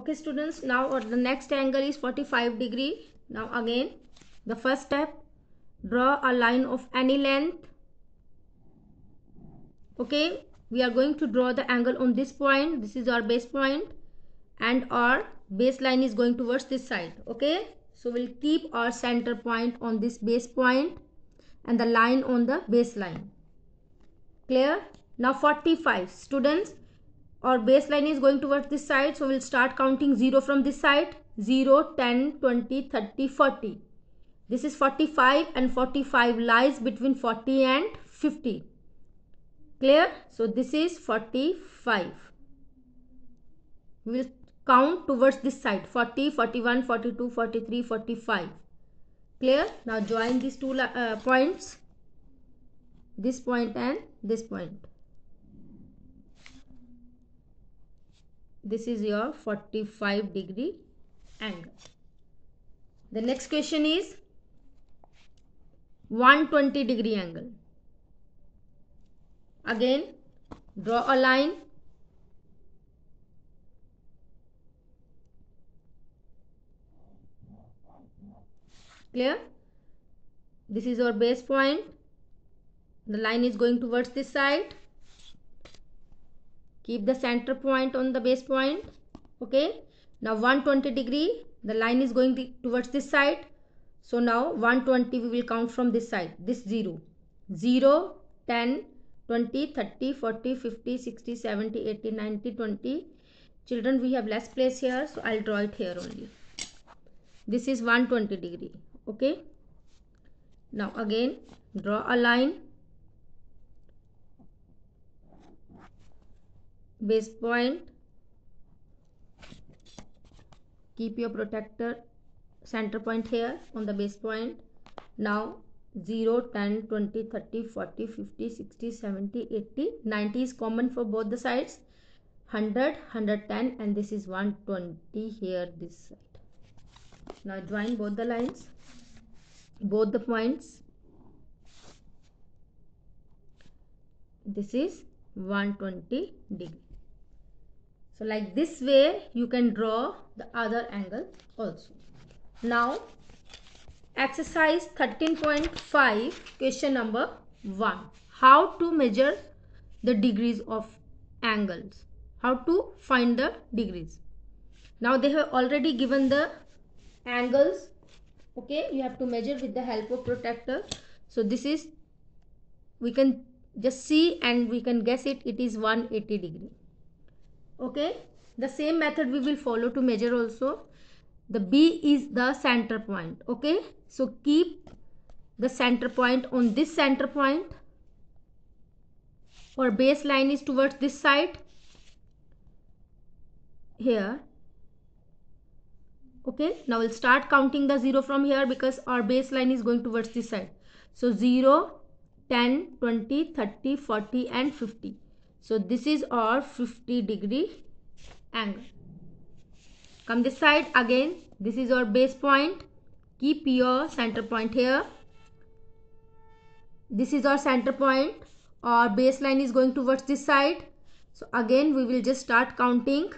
Okay students, now the next angle is 45 degree. Now again, the first step, draw a line of any length. Okay, we are going to draw the angle on this point. This is our base point and our baseline is going towards this side. Okay, so we'll keep our center point on this base point and the line on the baseline. Clear? Now 45 students, our baseline is going towards this side, so we'll start counting 0 from this side. 0, 10, 20, 30, 40. This is 45 and 45 lies between 40 and 50. Clear? So this is 45. We will count towards this side. 40, 41, 42, 43, 45. Clear? Now join these two points. This point and this point. This is your 45 degree angle. The next question is 120 degree angle. Again, draw a line. Clear? This is our base point. The line is going towards this side. Keep the center point on the base point. Okay. Now 120 degree. The line is going towards this side. So now 120 we will count from this side. This 0. 0, 10, 20, 30, 40, 50, 60, 70, 80, 90, 20. Children, we have less place here. So I'll draw it here only. This is 120 degree. Okay. Now again, draw a line. Base point. Keep your protractor center point here on the base point. Now 0, 10, 20, 30, 40, 50, 60, 70, 80, 90 is common for both the sides. 100, 110 and this is 120 here this side. Now join both the lines, both the points. This is 120 degree. So like this way you can draw the other angle also. Now exercise 13.5 question number 1. How to measure the degrees of angles. How to find the degrees. Now they have already given the angles. Okay, you have to measure with the help of protractor. So this is, we can just see and we can guess it. It is 180 degree. Okay, the same method we will follow to measure also. The B is the center point. Okay, so keep the center point on this center point. Our baseline is towards this side here. Okay, now we'll start counting the 0 from here because our baseline is going towards this side. So 0, 10, 20, 30, 40 and 50. So this is our 50 degree angle. Come this side again. This is our base point. Keep your center point here. This is our center point. Our baseline is going towards this side. So again we will just start counting.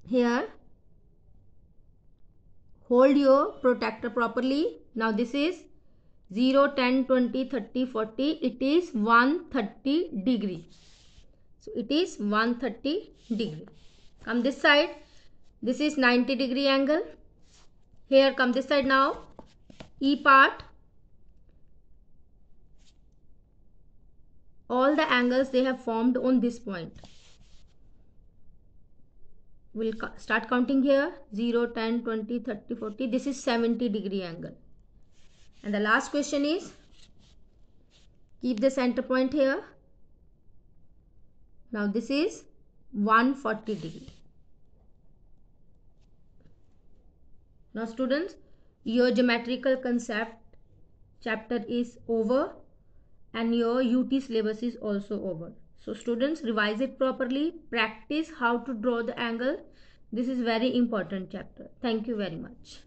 Here, hold your protractor properly. Now this is 0, 10, 20, 30, 40. It is 130 degree. So it is 130 degree. Come this side. This is 90 degree angle. Here, come this side now. E part. All the angles they have formed on this point. We'll start counting here. 0, 10, 20, 30, 40. This is 70 degree angle. And the last question is, keep the center point here. Now this is 140 degree. Now students, your geometrical concept chapter is over and your UT syllabus is also over. So students, revise it properly, practice how to draw the angle. This is very important chapter. Thank you very much.